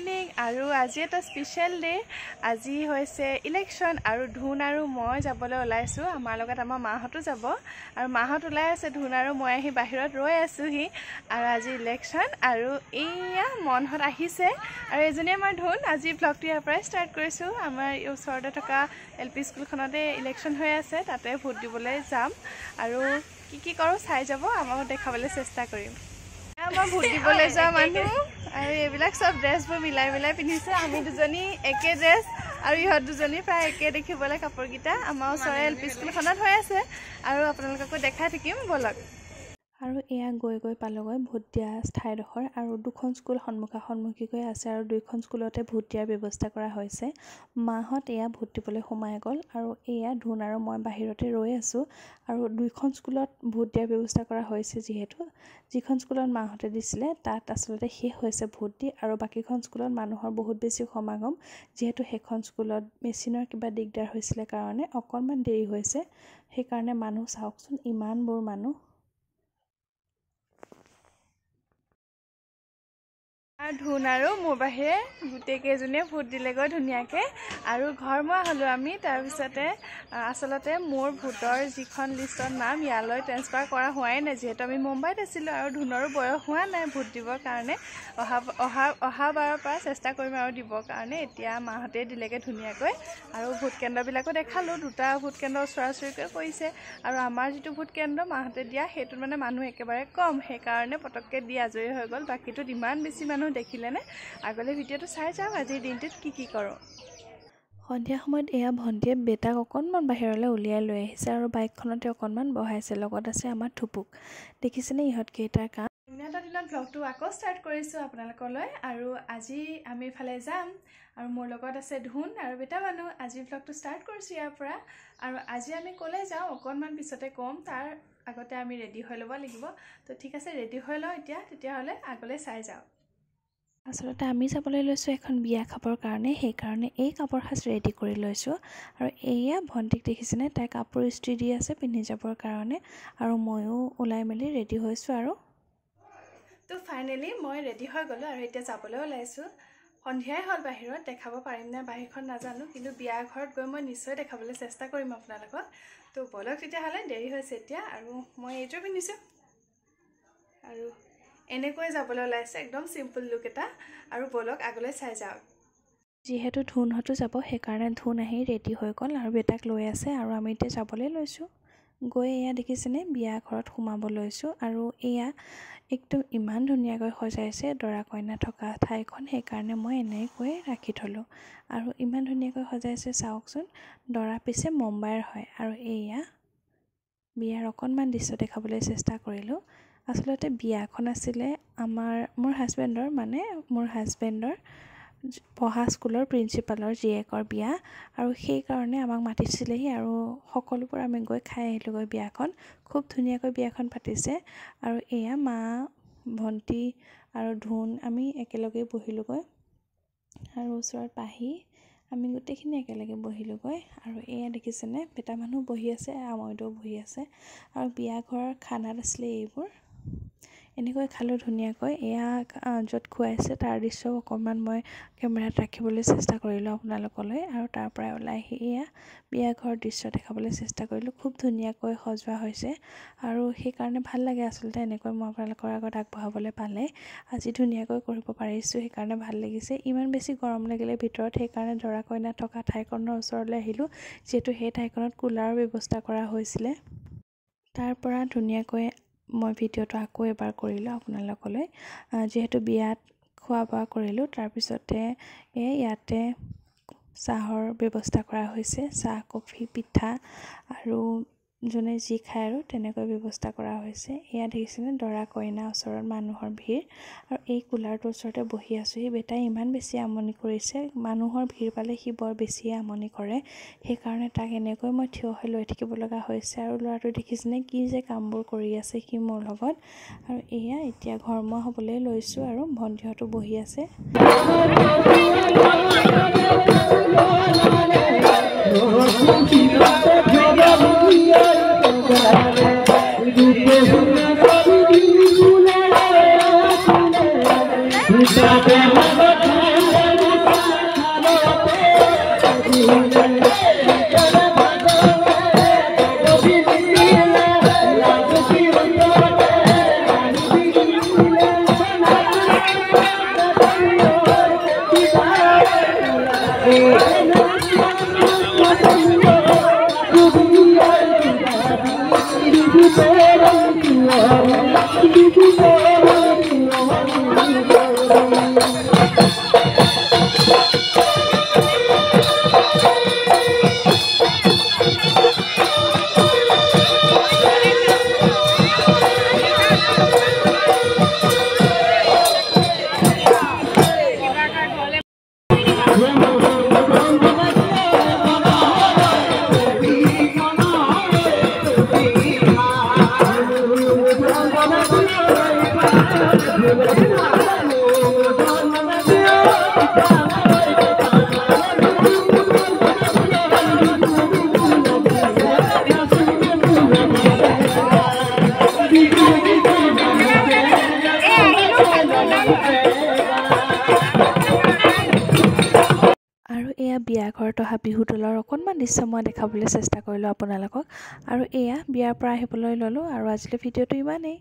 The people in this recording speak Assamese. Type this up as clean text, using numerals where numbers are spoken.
ইভিনিং আৰু আজি এটা স্পেশাল ডে আজি হৈছে ইলেকশন আৰু ধুন আৰু মই যাবলৈ ওলাইছো আমাৰ লগত আমাৰ মাহতো যাব আৰু মাহত ওলাই আছে ধুন আৰু মই আহি বাহিৰত ৰৈ আছোহি আৰু আজি ইলেকশন আৰু এয়া মনহত আহিছে আৰু এজনী আমাৰ ধুন আজি ব্লগটো ইয়াৰ পৰা ষ্টাৰ্ট কৰিছো আমাৰ ওচৰতে থকা এলপি স্কুলখনতে ইলেকশন হৈ আছে তাতে ভোট দিবলৈ যাম আৰু কি কৰো চাই যাব আমাক দেখাবলৈ চেষ্টা কৰিম আমাৰ ভোট দিবলৈ যোৱা মানুহ আৰু এইবিলাক সব ড্ৰেছবোৰ মিলাই পিন্ধিছে আমি দুজনী একে ড্ৰেছ আৰু ইহঁত দুজনী প্ৰায় একে দেখিবলৈ কাপোৰকেইটা আমাৰ ওচৰৰ এলপি স্কুলখনত হৈ আছে আৰু আপোনালোককো দেখাই থাকিম বলক আৰু এয়া গৈ পালগৈ ভোট দিয়া ঠাইডোখৰ আৰু দুখন স্কুল সন্মুখীকৈ আছে আৰু দুইখন স্কুলতে ভোট দিয়াৰ ব্যৱস্থা কৰা হৈছে মাহত এয়া ভোট দিবলৈ সোমাই গ'ল আৰু এয়া ধুন আৰু মই বাহিৰতে ৰৈ আছো আৰু দুইখন স্কুলত ভোট দিয়াৰ ব্যৱস্থা কৰা হৈছে যিহেতু যিখন স্কুলত মাহতে দিছিলে তাত আসলতে শেষ হৈছে ভোট দি আৰু বাকিখন স্কুলত মানুহৰ বহুত বেছি সমাগম যেহেতু সেইখন স্কুলত মেচিনৰ কিবা দিগদাৰ হৈছিল কাৰণে অকণমান দেৰি হৈছে সেই কাৰণে মানুহ চাওকচোন ইমানবোৰ মানুহ ধুন আৰু মোৰ বাহিৰে গোটেই কেইজনীয়ে ভোট দিলেগৈ ধুনীয়াকে আৰু ঘৰমুৱা হলো আমি তাৰ পিছতে আসলতে মোৰ ভোটৰ যিখন লিষ্টৰ নাম ইয়ালৈ ট্ৰান্সফাৰ কৰা হোৱাই নাই যেহেতু আমি মুম্বাইত আছিলো আৰু ধুনৰো বয়স হোৱা নাই ভোট দিবৰ কাৰণে অহা বাৰৰ পৰা চেষ্টা কৰিম আৰু দিবৰ কাৰণে এতিয়া মাহতে দিলেগে ধুনীয়াকৈ আৰু ভোট কেন্দ্ৰবিলাকো দেখালো দুটা ভোট কেন্দ্ৰ ওচৰা-ওচৰিকৈ কৰিছে আৰু আমাৰ যিটো ভোট কেন্দ্ৰ মাহতে দিয়া সেইটোত মানে মানুহ একেবাৰে কম সেই কাৰণে পটককে দি আজৰি হৈ গ'ল বাকিটোত ইমান বেছি মানুহ দেখিলে নে আগলে ভিডিঅটো চাই যাও আজিৰ দিনটোত কি কৰো সন্ধিয়া সময়ত এয়া ভন্টিয়ে বেটাক অকণমান বাহিৰলৈ উলিয়াই লৈ আহিছে আৰু বাইকখনতে অকণমান বহাইছে লগত আছে আমাৰ থুপুক দেখিছেনে ইহঁত কেইটাৰ কাম এটা দিনত ব্লগটো আকৌ ষ্টাৰ্ট কৰিছো আপোনালোকলৈ আৰু আজি আমি ফালে যাম আৰু মোৰ লগত আছে ধুন আৰু বেটা মানুহ আজি ব্লগটো ষ্টাৰ্ট কৰিছো ইয়াৰ পৰা আৰু আজি আমি ক'লে যাওঁ অকণমান পিছতে কম তাৰ আগতে আমি ৰেডি হৈ ল'ব লাগিব তো ঠিক আছে ৰেডি হৈ লওঁ এতিয়া তেতিয়াহ'লে আগলৈ চাই যাওঁ আসলতে আমি যাবলৈ লৈছো এখন বিয়া খাবৰ কাৰণে সেই কাৰণে এই কাপোৰ সাজ ৰেডি কৰি লৈছো আৰু এয়া ভন্টিক দেখিছেনে তাই কাপোৰ ইস্ত্ৰি দি আছে পিন্ধি যাবৰ কাৰণে আৰু ময়ো ওলাই মেলি ৰেডি হৈছো আৰু তো ফাইনেলি মই ৰেডি হৈ গ'লো আৰু এতিয়া যাবলৈ ওলাইছো সন্ধিয়াই হ'ল বাহিৰত দেখাব পাৰিম না বাহিৰখন নাজানো কিন্তু বিয়া ঘৰত গৈ মই নিশ্চয় দেখাবলৈ চেষ্টা কৰিম আপোনালোকক তো বলক তেতিয়াহ'লে দেৰি হৈছে এতিয়া আৰু মই এইযোৰ পিন্ধিছো আৰু এনেকৈ যাবলৈ ওলাইছে একদম সিম্পল লুক এটা আৰু বলক আগলৈ চাই যাওক যেহেতু ধুনহতো যাব সেই কাৰণে ধুন আহি ৰেডি হৈ গ'ল আৰু বেটাক লৈ আছে আৰু আমি এতিয়া যাবলৈ লৈছো গৈ এয়া দেখিছেনে বিয়া ঘৰত সোমাব লৈছো আৰু এয়া একদম ইমান ধুনীয়াকৈ সজাইছে দৰা কইনা থকা ঠাইখন সেই কাৰণে মই এনেকৈ ৰাখি থলো আৰু ইমান ধুনীয়াকৈ সজাইছে চাওকচোন দৰা পিছে মুম্বাইৰ হয় আৰু এয়া বিয়াৰ অকণমান দৃশ্য দেখাবলৈ চেষ্টা কৰিলো আসলতে বিয়াখন আছিলে মোৰ হাজবেণ্ডৰ পঢ়া স্কুলৰ প্ৰিন্সিপালৰ জীয়েকৰ বিয়া আৰু সেই কাৰণে আমাক মাতিছিলেহি আৰু সকলোবোৰ আমি গৈ খাই আহিলোগৈ বিয়াখন খুব ধুনীয়াকৈ বিয়াখন পাতিছে আৰু এয়া মা ভন্টি আৰু ধুন আমি একেলগে বহিলোগৈ আৰু ওচৰত পাহি আমি গোটেইখিনি একেলগে বহিলোগৈ আৰু এয়া দেখিছেনে বেটা মানুহ বহি আছে আমইদেউ বহি আছে আৰু বিয়া ঘৰৰ খানাত আছিলে এইবোৰ এনেকৈ খালো ধুনীয়াকৈ এয়া য'ত খুৱাইছে তাৰ দৃশ্য অকণমান মই কেমেৰাত ৰাখিবলৈ চেষ্টা কৰিলো আপোনালোকলৈ আৰু তাৰ পৰা ওলাই আহি এয়া বিয়া ঘৰৰ দৃশ্য দেখাবলৈ চেষ্টা কৰিলো খুব ধুনীয়াকৈ সজোৱা হৈছে আৰু সেই কাৰণে ভাল লাগে আসলতে এনেকৈ মই আপোনালোকৰ আগত আগবঢ়াবলৈ পালে আজি ধুনীয়াকৈ কৰিব পাৰিছো সেই কাৰণে ভাল লাগিছে ইমান বেছি গৰম লাগিলে ভিতৰত সেই কাৰণে দৰা কইনা থকা ঠাইখনৰ ওচৰলৈ আহিলো যেহেতু সেই ঠাইখনত কুলাৰৰ ব্যৱস্থা কৰা হৈছিলে তাৰ পৰা ধুনীয়াকৈ মই ভিডিঅটো আকৌ এবাৰ কৰিলো আপোনালোকলৈ যেহেতু বিয়াত খোৱা বোৱা কৰিলো তাৰ পিছতে ইয়াতে চাহৰ ব্যৱস্থা কৰা হৈছে চাহ কফি পিঠা আৰু যোনে যি খায় আৰু তেনেকৈ ব্যৱস্থা কৰা হৈছে এয়া দেখিছেনে দৰা কইনা ওচৰত মানুহৰ ভিৰ আৰু এই কুলাৰটোৰ ওচৰতে বহি আছো সি বেটাই ইমান বেছি আমনি কৰিছে মানুহৰ ভিৰ পালে সি বৰ বেছি আমনি কৰে সেই কাৰণে তাক এনেকৈ মই থিয় হৈ লৈ থাকিব লগা হৈছে আৰু ল'ৰাটো দেখিছেনে কি যে কামবোৰ কৰি আছে সি মোৰ লগত আৰু এয়া এতিয়া ঘৰমুৱা হ'বলৈ লৈছো আৰু ভন্টিহঁতো বহি আছে বিয়া ঘৰত অহা বিহু দলৰ অকণমান দৃশ্য মই দেখাবলৈ চেষ্টা কৰিলোঁ আপোনালোকক আৰু এয়া বিয়াৰ পৰা আহিবলৈ ল'লোঁ আৰু আজিলৈ ভিডিঅ'টো ইমানেই।